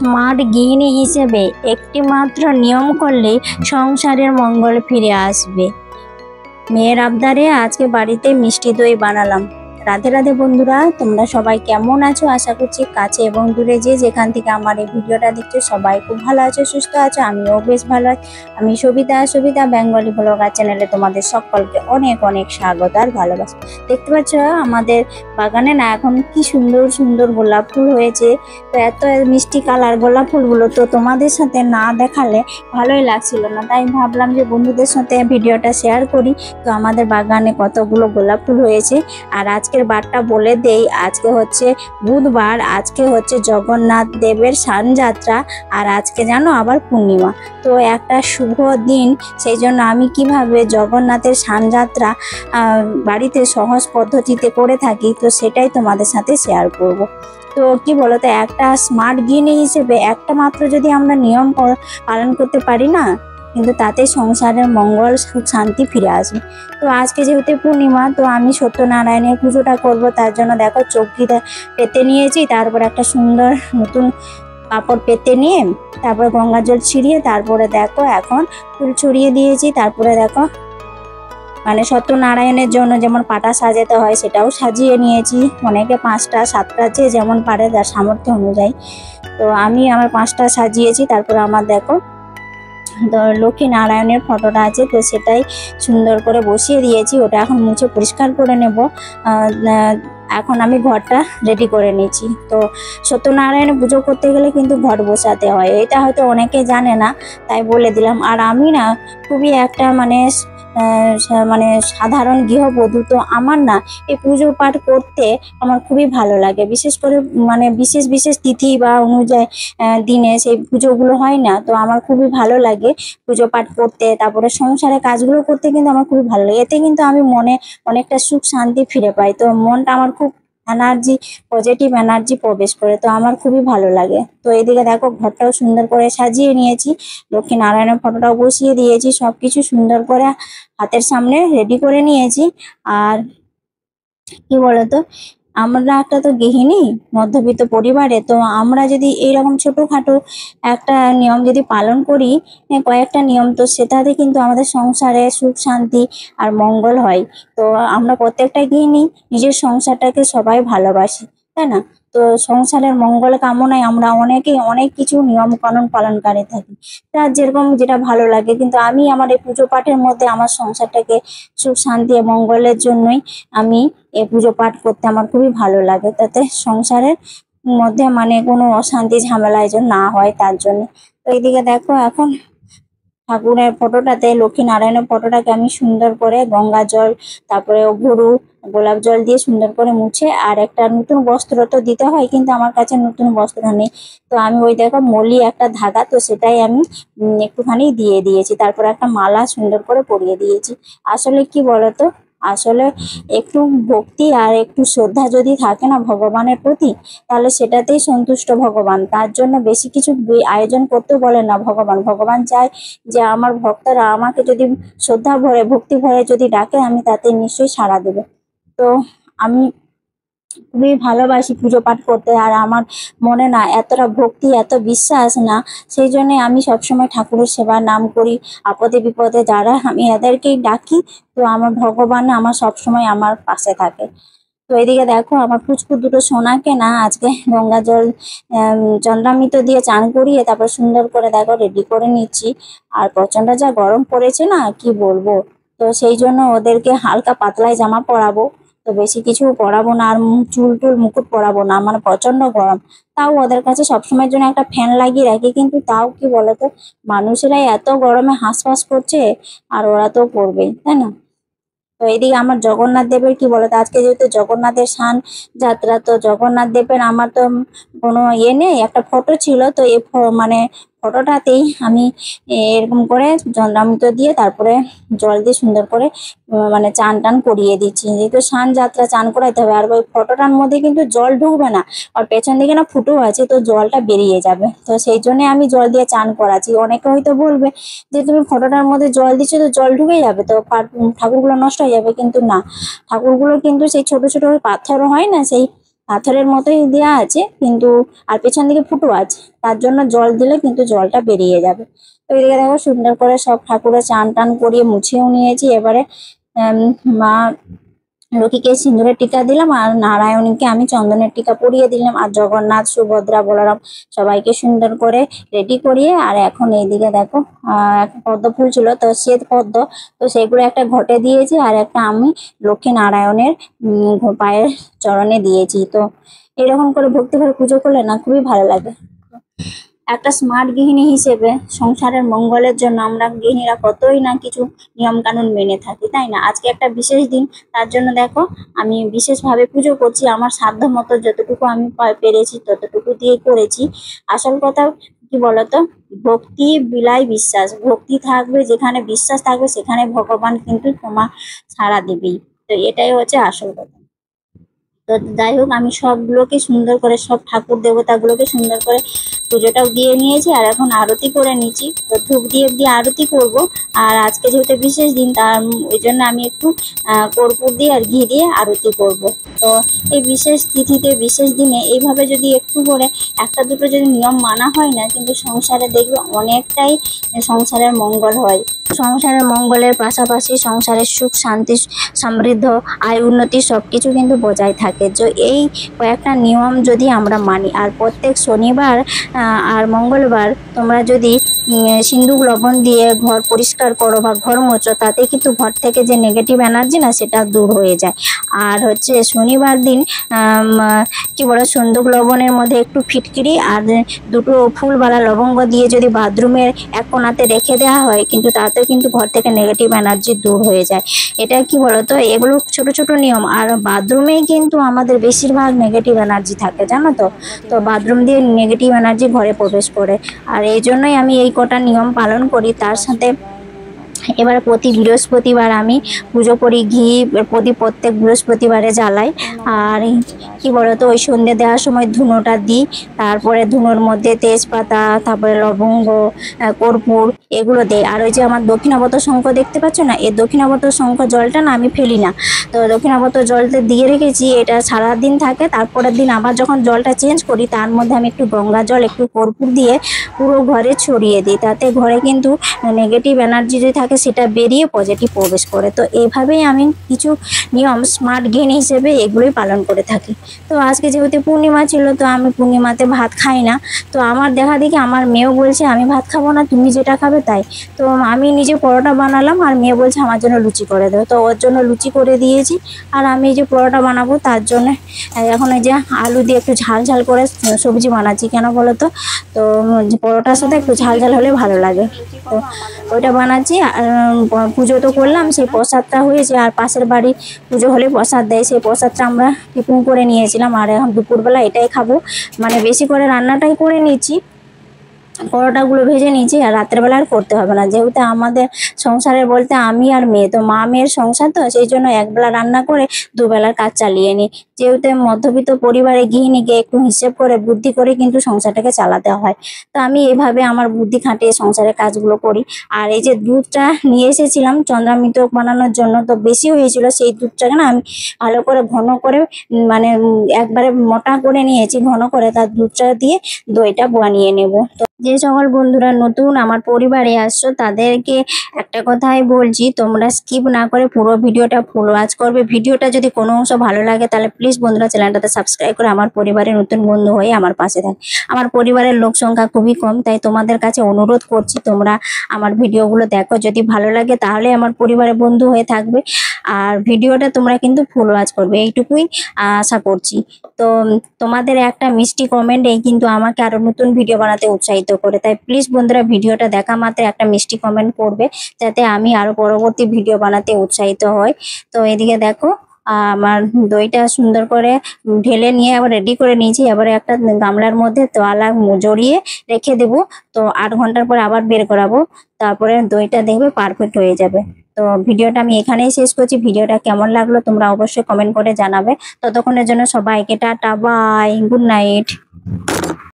Smart গৃহিণী হিসেবে একটি মাত্র নিয়ম করলেই সংসারের মঙ্গল ফিরে আসবে। মেয়ের আবদারে আজকে বাড়িতে মিষ্টি দই বানালাম। রাধে রাধে বন্ধুরা, তোমরা সবাই কেমন আছো? আশা করছি কাছে এবং দূরে যে যেখান থেকে আমার এই ভিডিওটা দেখছো সবাই খুব ভালো আছো, সুস্থ আছো। আমিও বেশ ভালো আছি। আমি সবিতা বেঙ্গলি ব্লগার চ্যানেলে তোমাদের সকলকে অনেক অনেক স্বাগত আর ভালোবাসা। দেখতে পাচ্ছ আমাদের বাগানে না এখন কি সুন্দর সুন্দর গোলাপ ফুল হয়েছে। তো এত মিষ্টি কালার গোলাপ ফুলগুলো তো তোমাদের সাথে না দেখালে ভালোই লাগছিল না, তাই ভাবলাম যে বন্ধুদের সাথে ভিডিওটা শেয়ার করি। তো আমাদের বাগানে কতগুলো গোলাপ ফুল হয়েছে। আর আজকের বারটা বলে দেই, আজকে হচ্ছে বুধবার, আজকে হচ্ছে জগন্নাথ দেবের স্নানযাত্রা, আর আজকে জানো আবার পূর্ণিমা। তো একটা শুভ দিন, সেই জন্য আমি কিভাবে জগন্নাথের স্নানযাত্রা বাড়িতে সহজ পদ্ধতিতে করে থাকি তো সেটাই তোমাদের সাথে শেয়ার করব। তো কি বলতো, একটা স্মার্ট গৃহিণী হিসেবে একটা মাত্র যদি আমরা নিয়ম পালন করতে পারি না, কিন্তু তাতে সংসারের মঙ্গল সুখ শান্তি ফিরে আসবে। তো আজকে যেহেতু পূর্ণিমা, তো আমি সত্যনারায়ণের পুজোটা করব। তার জন্য দেখো চৌকিটা পেতে নিয়েছি, তারপর একটা সুন্দর নতুন কাপড় পেতে নিয়ে তারপর গঙ্গা জল ছিড়িয়ে তারপরে দেখো এখন ফুল ছড়িয়ে দিয়েছি। তারপরে দেখো মানে সত্যনারায়ণের জন্য যেমন পাটা সাজাতে হয় সেটাও সাজিয়ে নিয়েছি। অনেকে 5টা 7টা যে যেমন পারে তার সামর্থ্য অনুযায়ী। তো আমি আমার 5টা সাজিয়েছি। তারপর আমার দেখো তো লক্ষ্মী নারায়ণের ফটোটা আছে, তো সেটাই সুন্দর করে বসিয়ে দিয়েছি। ওটা এখন মুছে পরিষ্কার করে নেব। এখন আমি ঘরটা রেডি করে নিয়েছি। তো সত্যনারায়ণের পুজো করতে গেলে কিন্তু ঘর বসাতে হয়, এটা হয়তো অনেকে জানে না, তাই বলে দিলাম। আর আমি না খুবই একটা মানে সাধারণ গৃহবধূ, তো আমার না এই পুজো পাঠ করতে আমার খুবই ভালো লাগে। বিশেষ করে মানে বিশেষ বিশেষ তিথি বা অনুযায়ী দিনে সেই পুজোগুলো হয় না, তো আমার খুবই ভালো লাগে পুজো পাঠ করতে। তারপরে সংসারের কাজগুলো করতে কিন্তু আমার খুবই ভালো লাগে। এতে কিন্তু আমি মনে অনেকটা সুখ শান্তি ফিরে পাই। তো মনটা আমার খুব এনার্জি, পজিটিভ এনার্জি প্রবেশ করে, তো আমার খুবই ভালো লাগে। তো এদিকে দেখো ঘরটাও সুন্দর করে সাজিয়ে নিয়েছি, লক্ষ্মী নারায়ণের ফটোটাও বসিয়ে দিয়েছি, সবকিছু সুন্দর করে হাতের সামনে রেডি করে নিয়েছি। আর কি বলতো, আমরা একটা তো গৃহিণী মধ্যবিত্ত পরিবারে, তো আমরা যদি এইরকম ছোটোখাটো একটা নিয়ম যদি পালন করি, কয়েকটা নিয়ম, তো সেটাতে কিন্তু আমাদের সংসারে সুখ শান্তি আর মঙ্গল হয়। তো আমরা প্রত্যেকটা গৃহিণী নিজের সংসারটাকে সবাই ভালোবাসি, তাই না? তো সংসারের মঙ্গল কামনায় আমরা অনেকেই অনেক কিছু নিয়ম কানুন পালন করে থাকি, তার যেরকম যেটা ভালো লাগে। কিন্তু আমি আমার এই পুজো পাঠের মধ্যে আমার সংসারটাকে সুখ শান্তি ও মঙ্গলের জন্যই আমি এই পুজো পাঠ করতে আমার খুবই ভালো লাগে, তাতে সংসারের মধ্যে মানে কোনো অশান্তি ঝামেলা যেন না হয় তার জন্য। তো এইদিকে দেখো এখন ঠাকুরের ফটোটাতে, লক্ষ্মী নারায়ণের ফটোটাকে আমি সুন্দর করে গঙ্গা জল তারপরে ঘুরু গোলাপ জল দিয়ে সুন্দর করে মুছে, আর একটা নতুন বস্ত্র তো দিতে হয়, কিন্তু আমার কাছে নতুন বস্ত্র নেই। তো আমি ওই দেখো মলি একটা ধাগা, তো সেটাই আমি একটুখানি দিয়ে দিয়েছি। তারপর একটা মালা সুন্দর করে পরিয়ে দিয়েছি। আসলে কি বলতো, আসলে একটু ভক্তি আর একটু শ্রদ্ধা যদি থাকে না ভগবানের প্রতি, তাহলে সেটাতেই সন্তুষ্ট ভগবান। তার জন্য বেশি কিছু আয়োজন করতে বলেন না ভগবান। ভগবান চায় যে আমার ভক্তরা আমাকে যদি শ্রদ্ধা ভরে ভক্তি ভরে যদি ডাকে, আমি তাতে নিশ্চয়ই সাড়া দেবে। তো আমি খুবই ভালোবাসি পুজো পাঠ করতে, আর আমার মনে না এতটা ভক্তি এত বিশ্বাস না, সেই জন্যে আমি সবসময় ঠাকুরের সেবার নাম করি। আপদে বিপদে যারা আমি এদেরকেই ডাকি, তো আমার ভগবান আমার সবসময় আমার পাশে থাকে। তো এদিকে দেখো আমার পুচকু দুটো সোনাকে না আজকে গঙ্গা জল চন্দ্রামৃত দিয়ে চান করিয়ে তারপর সুন্দর করে দেখো রেডি করে নিচ্ছি। আর প্রচন্ড যা গরম পড়েছে না কি বলবো, তো সেই জন্য ওদেরকে হালকা পাতলাই জামা পরাবো, তো বেশি কিছু পরাবো না, আর চুল টুল মুকুট পরাবো না, মানে প্রচন্ড গরম। তাও ওদের কাছে সবসময়ের জন্য একটা ফ্যান লাগিয়ে রাখি, কিন্তু তাও কি বলতো, মানুষেরাই এত গরমে হাঁসফাঁস করছে, আর ওরা তো করবেই, তাই না? তো এইদিকে আমার জগন্নাথ দেবের কি বলতো, আজকে যেহেতু জগন্নাথের স্নান যাত্রা, তো জগন্নাথ দেবের আমার তো কোনো নেই, একটা ফটো ছিল, তো এই মানে ফটোটাতেই আমি এরকম করে চন্দ্রামৃত দিয়ে তারপরে জল দিয়ে সুন্দর করে মানে চান টান করিয়ে দিচ্ছি। যেহেতু স্নান যাত্রা চান করাইতে হবে, আর ওই ফটোটার মধ্যে কিন্তু জল ঢুকবে না, আর পেছন দিকে না ফুটো আছে, তো জলটা বেরিয়ে যাবে, তো সেই জন্য আমি জল দিয়ে চান করাচ্ছি। অনেকে হয়তো বলবে যে তুমি ফটোটার মধ্যে জল দিচ্ছ তো জল ঢুকে যাবে, তো ঠাকুরগুলো নষ্ট হয়ে যাবে, কিন্তু না, ঠাকুরগুলো কিন্তু সেই ছোট ছোট পাথর হয় না, সেই পাথরের মতোই দেওয়া আছে কিন্তু, আর পেছন দিকে ফুটো আছে, তার জন্য জল দিলে কিন্তু জলটা বেরিয়ে যাবে। তো এদিকে দেখো সুন্দর করে সব ঠাকুরের চান টান করিয়ে মুছেও নিয়েছি। এবারে মা লক্ষ্মীকে সিঁদুরের টিকা দিলাম, আর নারায়ণীকে আমি চন্দনের টিকা পরিয়ে দিলাম, আর জগন্নাথ, সুভদ্রা, বলরাম সবাইকে সুন্দর করে রেডি করিয়ে, আর এখন এইদিকে দেখো একটা পদ্ম ফুল ছিল তো শ্বেত পদ্ম, তো সেগুলো একটা ঘটে দিয়েছি, আর একটা আমি লক্ষ্মী নারায়ণের পায়ের চরণে দিয়েছি। তো এরকম করে ভক্তি করে পুজো করলে না খুবই ভালো লাগে। একটা স্মার্ট গৃহিণী হিসেবে সংসারের মঙ্গলের জন্য আমরা গৃহিণীরা কতই না কিছু নিয়ম কানুন মেনে থাকি, তাই না? আজকে একটা বিশেষ দিন, তার জন্য দেখো আমি বিশেষভাবে পুজো করছি। আমার সাধ্য মতো যতটুকু আমি পেরেছি ততটুকু দিয়ে করেছি। আসল কথা কি বলতো, ভক্তি বিলাই বিশ্বাস। ভক্তি থাকবে যেখানে, বিশ্বাস থাকবে সেখানে ভগবান কিন্তু তোমার সাড়া দিবেই। তো এটাই হচ্ছে আসল কথা। তো যাই হোক, আমি সবগুলোকে সুন্দর করে, সব ঠাকুর দেবতাগুলোকে সুন্দর করে পুজোটাও দিয়ে নিয়েছি, আর এখন আরতি করে নিচ্ছি। তো ধূপ দিয়ে দিয়ে আরতি করব। আর আজকে যেহেতু বিশেষ দিন, তার ওই জন্য আমি একটু কর্পূর দিয়ে আর ঘি দিয়ে আরতি করব। তো এই বিশেষ তিথিতে, বিশেষ দিনে এইভাবে যদি একটু করে একটা দুটো যদি নিয়ম মানা হয় না, কিন্তু সংসারে দেখবে অনেকটাই সংসারের মঙ্গল হয়। সংসারের মঙ্গলের পাশাপাশি সংসারের সুখ শান্তি সমৃদ্ধ আয় উন্নতি সবকিছু কিন্তু বজায় থাকে। তো এই কয়েকটা নিয়ম যদি আমরা মানি, আর প্রত্যেক শনিবার আর মঙ্গলবার তোমরা যদি সিন্দুক লবণ দিয়ে ঘর পরিষ্কার করো বা ঘর মোচো, তাতে কিন্তু ঘর থেকে যে নেগেটিভ এনার্জি না সেটা দূর হয়ে যায়। আর হচ্ছে শনিবার দিন কি বলে, সিন্দুক লবণের মধ্যে একটু ফিটকিরি আর দুটো ফুলবালা লবঙ্গ দিয়ে যদি বাথরুমের এক কোণাতে রেখে দেওয়া হয়, কিন্তু তাতেও কিন্তু ঘর থেকে নেগেটিভ এনার্জি দূর হয়ে যায়। এটা কি বলতো, এগুলো ছোট ছোট নিয়ম। আর বাথরুমেই কিন্তু আমাদের বেশিরভাগ নেগেটিভ এনার্জি থাকে, জানো তো। তো বাথরুম দিয়ে নেগেটিভ এনার্জি ঘরে প্রবেশ করে, আর এই জন্যই আমি এই কটা নিয়ম পালন করি। তার সাথে এবার প্রতি বৃহস্পতিবার আমি পুজো করি, ঘি প্রত্যেক বৃহস্পতিবারে জ্বালাই। আর কি বলতো, ওই সন্ধ্যে দেওয়ার সময় ধুনোটা দিই, তারপরে ধুনোর মধ্যে তেজপাতা, তারপরে লবঙ্গ, কর্পূর এগুলো দেয়। আর ওই যে আমার দক্ষিণাবর্ত শঙ্খ দেখতে পাচ্ছ না, এই দক্ষিণাবর্ত শঙ্খ জলটা না আমি ফেলি না। তো দক্ষিণাবর্ত জলটা দিয়ে রেখেছি, এটা সারাদিন থাকে। তারপরের দিন আবার যখন জলটা চেঞ্জ করি, তার মধ্যে আমি একটু গঙ্গা জল, একটু কর্পূর দিয়ে পুরো ঘরে ছড়িয়ে দিই। তাতে ঘরে কিন্তু নেগেটিভ এনার্জি যদি থাকে সেটা বেরিয়ে পজিটিভ প্রবেশ করে। তো এইভাবেই আমি কিছু নিয়ম স্মার্ট গৃহিণী হিসেবে এগুলোই পালন করে থাকি। তো আজকে যেহেতু পূর্ণিমা ছিল, তো আমি পূর্ণিমাতে ভাত খাই না। তো আমার দেখা দেখি আমার মেয়েও বলছে আমি ভাত খাবো না, তুমি যেটা খাবে তাই। তো আমি নিজে পরোটা বানালাম, আর মেয়ে বলছে আমার জন্য লুচি করে দেবো। তো ওর জন্য লুচি করে দিয়েছি। আর আমি এই যে পরোটা বানাবো, তার জন্য এখন এই যে আলু দিয়ে একটু ঝাল ঝাল করে সবজি বানাচ্ছি। কেন বলো তো, তো পরোটার সাথে একটু ঝাল ঝাল হলে ভালো লাগে। তো ওইটা বানাচ্ছি। আর পুজো তো করলাম, সেই প্রসাদটা হয়েছে। আর পাশের বাড়ি পুজো হলে প্রসাদ দেয়, সেই প্রসাদটা আমরা টিফিন করে নিয়েছিলাম। আর এখন দুপুরবেলা এটাই খাবো, মানে বেশি করে রান্নাটাই করে নিচ্ছি, পরোটাগুলো ভেজে নিয়েছি। আর রাতের বেলা আর করতে হবে না, যেহেতু আমাদের সংসারের বলতে আমি আর মেয়ে, তো মা মেয়ের সংসার, তো সেই জন্য একবেলা রান্না করে দুবেলার কাজ চালিয়ে নিই। যেহেতু মধ্যবিত্ত পরিবারে গৃহিণীকে একটু হিসেব করে বুদ্ধি করে কিন্তু সংসারটাকে চালাতে হয়। তো আমি এইভাবে আমার বুদ্ধি খাটিয়ে সংসারের কাজগুলো করি। আর এই যে দুধটা নিয়ে এসেছিলাম চন্দ্রামৃত বানানোর জন্য, তো বেশি হয়েছিল, সেই দুধটাকে না আমি ভালো করে ঘন করে, মানে একবারে মোটা করে নিয়েছি ঘন করে, তার দুধটা দিয়ে দইটা বানিয়ে নেব। তো যে সকল বন্ধুরা নতুন আমার পরিবারে আসছো, তাদেরকে একটা কথাই বলছি, তোমরা স্কিপ না করে পুরো ভিডিওটা ফুল ওয়াচ করবে। ভিডিওটা যদি কোনো অংশ ভালো লাগে, তাহলে প্লিজ বন্ধুরা চ্যানেলটাতে সাবস্ক্রাইব করে আমার পরিবারের নতুন বন্ধু হয়ে আমার পাশে থাক। আমার পরিবারের লোক সংখ্যা খুবই কম, তাই তোমাদের কাছে অনুরোধ করছি তোমরা আমার ভিডিওগুলো দেখো। যদি ভালো লাগে তাহলে আমার পরিবারের বন্ধু হয়ে থাকবে। আর ভিডিওটা তোমরা কিন্তু ফুল ওয়াচ করবে, এইটুকুই আশা করছি। তো তোমাদের একটা মিষ্টি কমেন্ট এই কিন্তু আমাকে আরো নতুন ভিডিও বানাতে উৎসাহিত করে। তাই প্লিজ বন্ধুরা ভিডিওটা দেখা মাত্র একটা মিষ্টি কমেন্ট করবে, যাতে আমি আরো পরবর্তী ভিডিও বানাতে উৎসাহিত হই। তো এদিকে দেখো আমার দইটা সুন্দর করে ঢেলে নিয়ে আবার রেডি করে নিয়েছি। এবারে একটা গামলার মধ্যে তোয়ালা জড়িয়ে রেখে দেবো। তো 8 ঘন্টার পর আবার বের করাবো, তারপরে দইটা দেখবে পারফেক্ট হয়ে যাবে। তো ভিডিওটা আমি এখানেই শেষ করছি। ভিডিওটা কেমন লাগলো তোমরা অবশ্যই কমেন্ট করে জানাবে। ততক্ষণের জন্য সবাইকে টাটা, বাই, গুড নাইট।